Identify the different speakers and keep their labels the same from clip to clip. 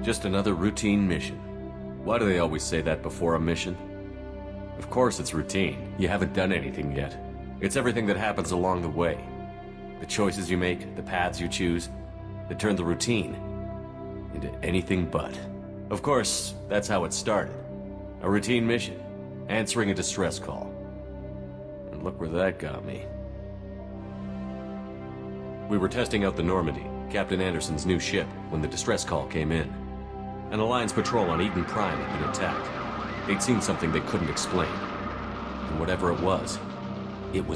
Speaker 1: Just another routine mission. Why do they always say that before a mission? Of course it's routine. You haven't done anything yet. It's everything that happens along the way. The choices you make, the paths you choose, that turn the routine into anything but. Of course, that's how it started. A routine mission, answering a distress call. And look where that got me. We were testing out the Normandy, Captain Anderson's new ship, when the distress call came in. An Alliance patrol on Eden Prime had been attacked. They'd seen something they couldn't explain. And whatever it was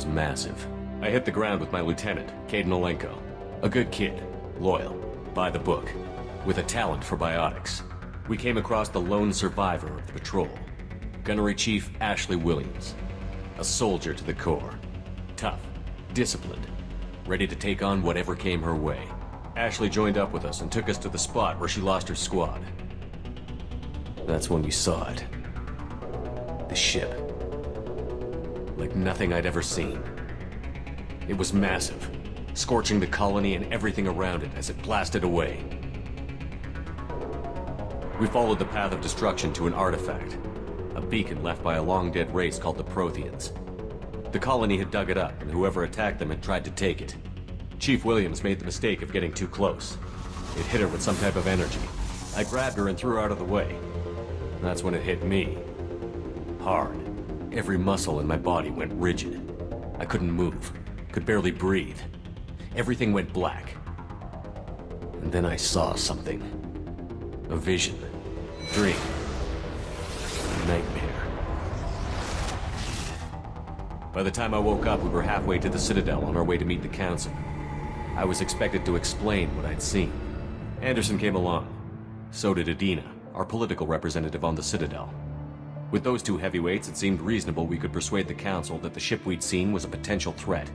Speaker 1: massive. I hit the ground with my lieutenant, Kaidan Alenko. A good kid, loyal, by the book, with a talent for biotics. We came across the lone survivor of the patrol, Gunnery Chief Ashley Williams. A soldier to the core. Tough, disciplined, ready to take on whatever came her way. Ashley joined up with us and took us to the spot where she lost her squad. That's when we saw it. The ship. Like nothing I'd ever seen. It was massive, scorching the colony and everything around it as it blasted away. We followed the path of destruction to an artifact, a beacon left by a long-dead race called the Protheans. The colony had dug it up, and whoever attacked them had tried to take it. Chief Williams made the mistake of getting too close. It hit her with some type of energy. I grabbed her and threw her out of the way. That's when it hit me. Hard. Every muscle in my body went rigid. I couldn't move. Could barely breathe. Everything went black. And then I saw something. A vision. Dream. A nightmare. By the time I woke up, we were halfway to the Citadel on our way to meet the Council. I was expected to explain what I'd seen. Anderson came along. So did Adina, our political representative on the Citadel. With those two heavyweights, it seemed reasonable we could persuade the Council that the ship we'd seen was a potential threat,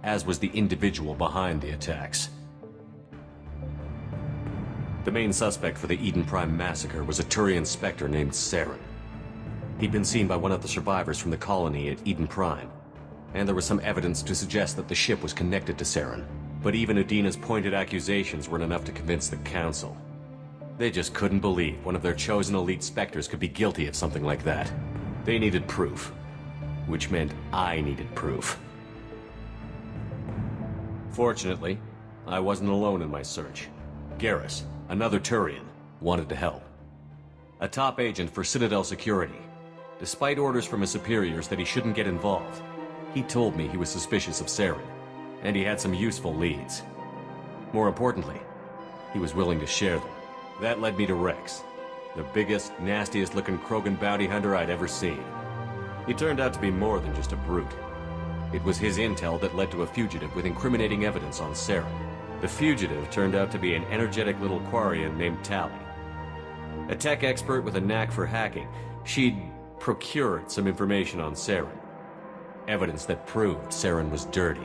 Speaker 1: as was the individual behind the attacks. The main suspect for the Eden Prime massacre was a Turian Spectre named Saren. He'd been seen by one of the survivors from the colony at Eden Prime, and there was some evidence to suggest that the ship was connected to Saren. But even Adina's pointed accusations weren't enough to convince the Council. They just couldn't believe one of their chosen elite Spectres could be guilty of something like that. They needed proof, which meant I needed proof. Fortunately, I wasn't alone in my search. Garrus, another Turian, wanted to help. A top agent for Citadel Security. Despite orders from his superiors that he shouldn't get involved, he told me he was suspicious of Saren, and he had some useful leads. More importantly, he was willing to share them. That led me to Rex, the biggest, nastiest-looking Krogan bounty hunter I'd ever seen. He turned out to be more than just a brute. It was his intel that led to a fugitive with incriminating evidence on Saren. The fugitive turned out to be an energetic little Quarian named Tali. A tech expert with a knack for hacking, she'd procured some information on Saren. Evidence that proved Saren was dirty.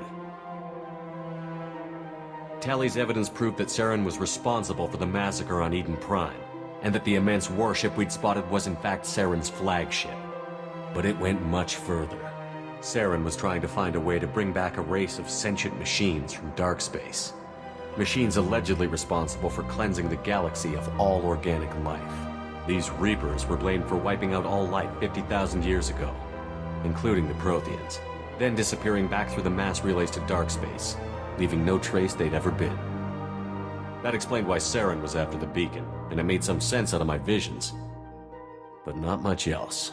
Speaker 1: Tali's evidence proved that Saren was responsible for the massacre on Eden Prime, and that the immense warship we'd spotted was in fact Saren's flagship. But it went much further. Saren was trying to find a way to bring back a race of sentient machines from dark space. Machines allegedly responsible for cleansing the galaxy of all organic life. These Reapers were blamed for wiping out all life 50,000 years ago, including the Protheans, then disappearing back through the mass relays to dark space, leaving no trace they'd ever been. That explained why Saren was after the beacon, and it made some sense out of my visions. But not much else.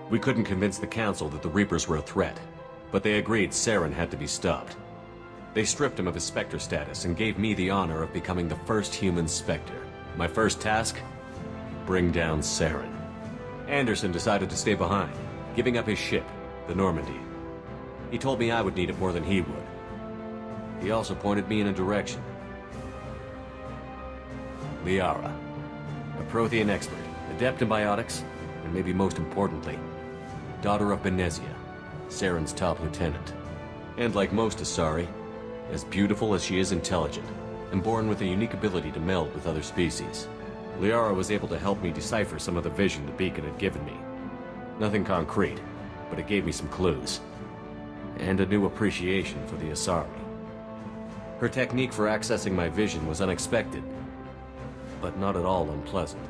Speaker 1: We couldn't convince the Council that the Reapers were a threat, but they agreed Saren had to be stopped. They stripped him of his Spectre status and gave me the honor of becoming the first human Spectre. My first task? Bring down Saren. Anderson decided to stay behind, giving up his ship, the Normandy. He told me I would need it more than he would. He also pointed me in a direction. Liara, a Prothean expert, adept in biotics, and maybe most importantly, daughter of Benezia, Saren's top lieutenant. And like most Asari, as beautiful as she is intelligent, and born with a unique ability to meld with other species. Liara was able to help me decipher some of the vision the beacon had given me. Nothing concrete, but it gave me some clues. And a new appreciation for the Asari. Her technique for accessing my vision was unexpected, but not at all unpleasant.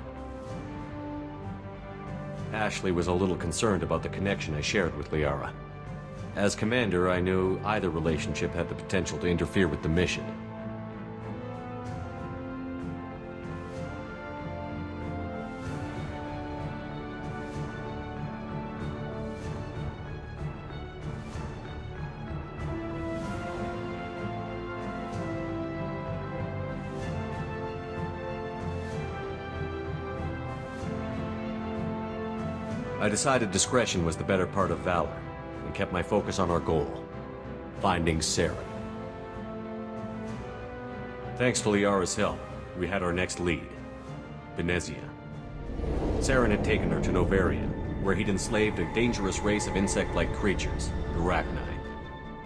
Speaker 1: Ashley was a little concerned about the connection I shared with Liara. As commander, I knew either relationship had the potential to interfere with the mission. I decided discretion was the better part of valor, and kept my focus on our goal, finding Saren. Thanks to Liara's help, we had our next lead, Benezia. Saren had taken her to Novaria, where he'd enslaved a dangerous race of insect-like creatures, the Rachni.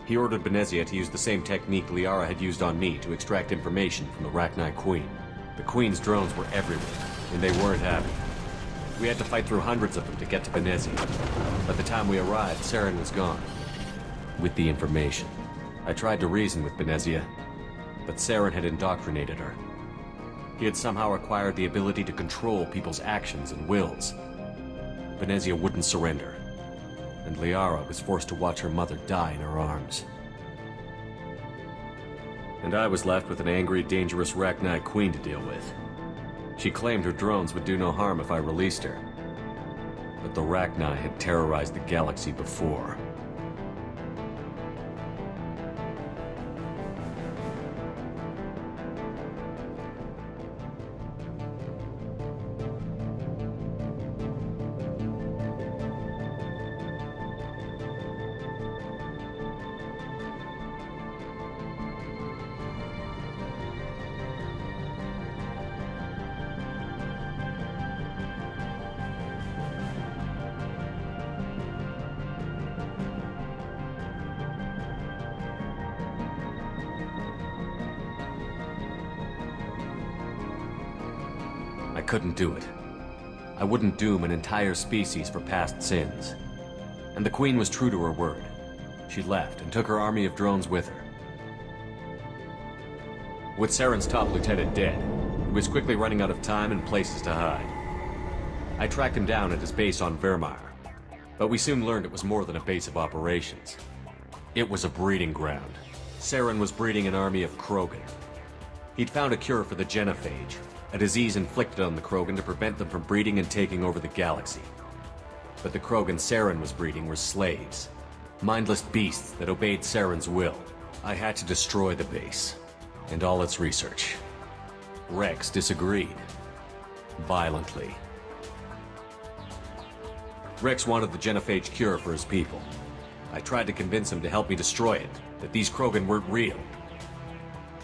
Speaker 1: He ordered Benezia to use the same technique Liara had used on me to extract information from the Rachni Queen. The Queen's drones were everywhere, and they weren't happy. We had to fight through hundreds of them to get to Benezia. By the time we arrived, Saren was gone. With the information. I tried to reason with Benezia, but Saren had indoctrinated her. He had somehow acquired the ability to control people's actions and wills. Benezia wouldn't surrender, and Liara was forced to watch her mother die in her arms. And I was left with an angry, dangerous Rachni Queen to deal with. She claimed her drones would do no harm if I released her. But the Rachni had terrorized the galaxy before. I couldn't do it. I wouldn't doom an entire species for past sins. And the Queen was true to her word. She left and took her army of drones with her. With Saren's top lieutenant dead, he was quickly running out of time and places to hide. I tracked him down at his base on Vermeer, but we soon learned it was more than a base of operations. It was a breeding ground. Saren was breeding an army of Krogan. He'd found a cure for the genophage, a disease inflicted on the Krogan to prevent them from breeding and taking over the galaxy. But the Krogan Saren was breeding were slaves, mindless beasts that obeyed Saren's will. I had to destroy the base, and all its research. Rex disagreed. Violently. Rex wanted the genophage cure for his people. I tried to convince him to help me destroy it, that these Krogan weren't real.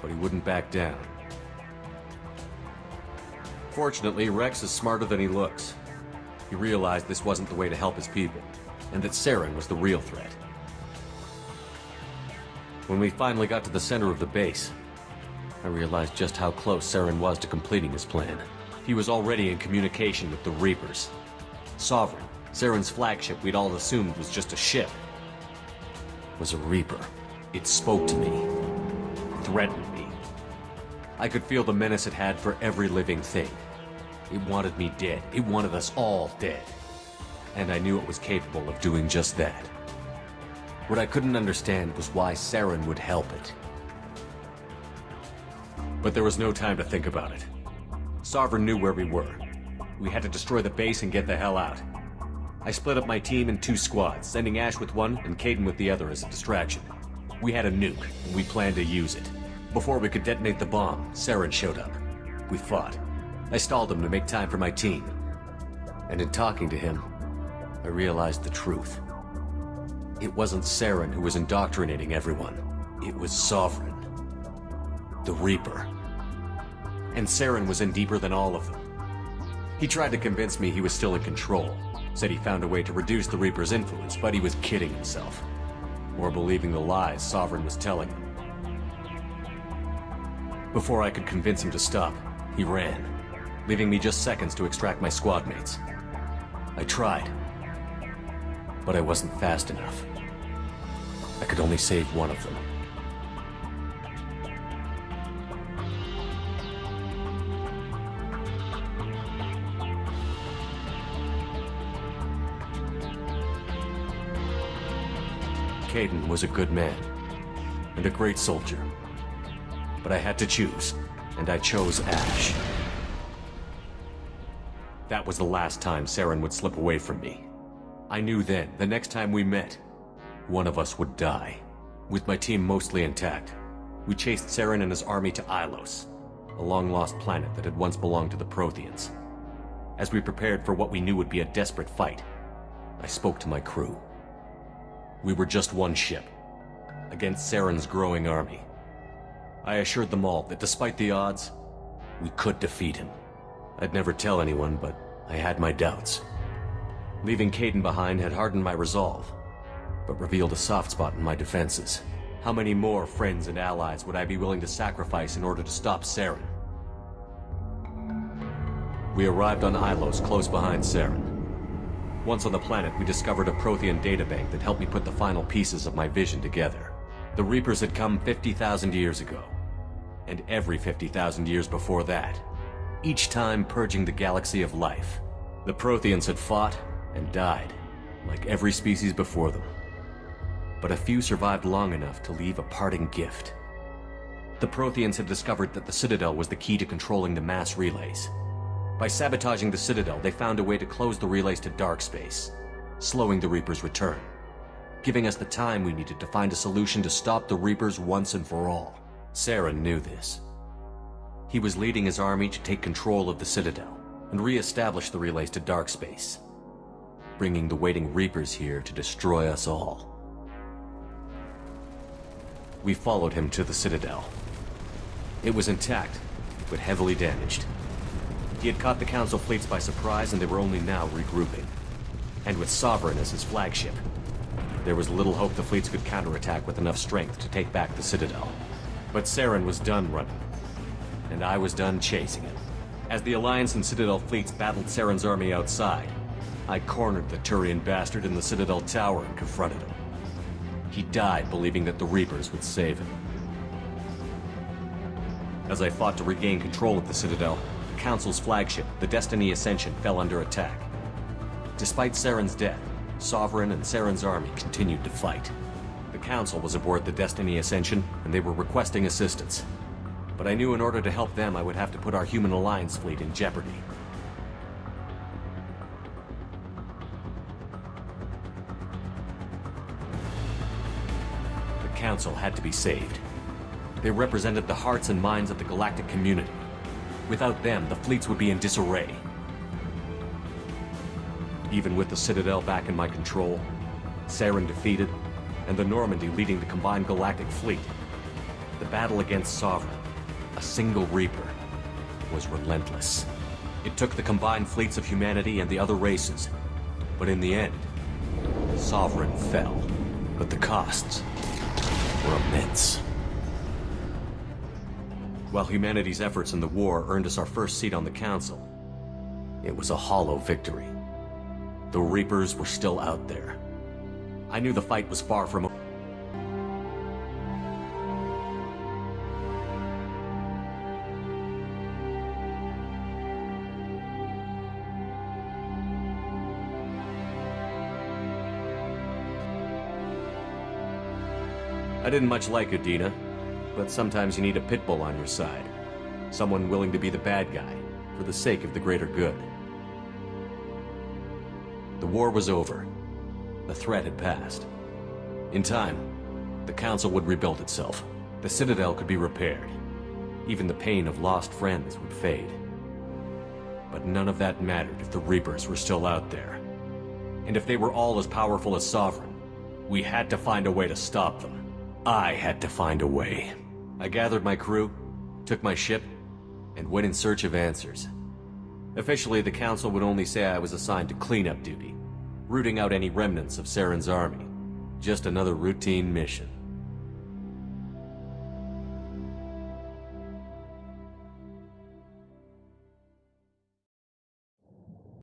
Speaker 1: But he wouldn't back down. Fortunately, Rex is smarter than he looks. He realized this wasn't the way to help his people, and that Saren was the real threat. When we finally got to the center of the base, I realized just how close Saren was to completing his plan. He was already in communication with the Reapers. Sovereign, Saren's flagship we'd all assumed was just a ship, was a Reaper. It spoke to me, threatened me. I could feel the menace it had for every living thing. It wanted me dead. It wanted us all dead. And I knew it was capable of doing just that. What I couldn't understand was why Saren would help it. But there was no time to think about it. Sovereign knew where we were. We had to destroy the base and get the hell out. I split up my team in 2 squads, sending Ash with one and Kaidan with the other as a distraction. We had a nuke, and we planned to use it. Before we could detonate the bomb, Saren showed up. We fought. I stalled him to make time for my team. And in talking to him, I realized the truth. It wasn't Saren who was indoctrinating everyone. It was Sovereign. The Reaper. And Saren was in deeper than all of them. He tried to convince me he was still in control. Said he found a way to reduce the Reaper's influence, but he was kidding himself. Or believing the lies Sovereign was telling him. Before I could convince him to stop, he ran, leaving me just seconds to extract my squad mates. I tried, but I wasn't fast enough. I could only save one of them. Kaidan was a good man, and a great soldier. But I had to choose, and I chose Ash. That was the last time Saren would slip away from me. I knew then, the next time we met, one of us would die. With my team mostly intact, we chased Saren and his army to Ilos, a long-lost planet that had once belonged to the Protheans. As we prepared for what we knew would be a desperate fight, I spoke to my crew. We were just one ship, against Saren's growing army. I assured them all that despite the odds, we could defeat him. I'd never tell anyone, but I had my doubts. Leaving Kaidan behind had hardened my resolve, but revealed a soft spot in my defenses. How many more friends and allies would I be willing to sacrifice in order to stop Saren? We arrived on Ilos, close behind Saren. Once on the planet, we discovered a Prothean databank that helped me put the final pieces of my vision together. The Reapers had come 50,000 years ago, and every 50,000 years before that, each time purging the galaxy of life. The Protheans had fought and died, like every species before them. But a few survived long enough to leave a parting gift. The Protheans had discovered that the Citadel was the key to controlling the mass relays. By sabotaging the Citadel, they found a way to close the relays to dark space, slowing the Reapers' return, giving us the time we needed to find a solution to stop the Reapers once and for all. Saren knew this. He was leading his army to take control of the Citadel and re-establish the relays to dark space, bringing the waiting Reapers here to destroy us all. We followed him to the Citadel. It was intact, but heavily damaged. He had caught the Council fleets by surprise, and they were only now regrouping. And with Sovereign as his flagship, there was little hope the fleets could counterattack with enough strength to take back the Citadel. But Saren was done running, and I was done chasing him. As the Alliance and Citadel fleets battled Saren's army outside, I cornered the Turian bastard in the Citadel tower and confronted him. He died believing that the Reapers would save him. As I fought to regain control of the Citadel, the Council's flagship, the Destiny Ascension, fell under attack. Despite Saren's death, Sovereign and Saren's army continued to fight. The Council was aboard the Destiny Ascension, and they were requesting assistance. But I knew in order to help them, I would have to put our Human Alliance fleet in jeopardy. The Council had to be saved. They represented the hearts and minds of the galactic community. Without them, the fleets would be in disarray. Even with the Citadel back in my control, Saren defeated, and the Normandy leading the combined galactic fleet, the battle against Sovereign, a single Reaper, was relentless. It took the combined fleets of humanity and the other races, but in the end, Sovereign fell. But the costs were immense. While humanity's efforts in the war earned us our first seat on the Council, it was a hollow victory. The Reapers were still out there. I knew the fight was far from over. I didn't much like Udina, but sometimes you need a pit bull on your side. Someone willing to be the bad guy, for the sake of the greater good. The war was over. The threat had passed. In time, the Council would rebuild itself. The Citadel could be repaired. Even the pain of lost friends would fade. But none of that mattered if the Reapers were still out there. And if they were all as powerful as Sovereign, we had to find a way to stop them. I had to find a way. I gathered my crew, took my ship, and went in search of answers. Officially, the Council would only say I was assigned to cleanup duty, rooting out any remnants of Saren's army. Just another routine mission.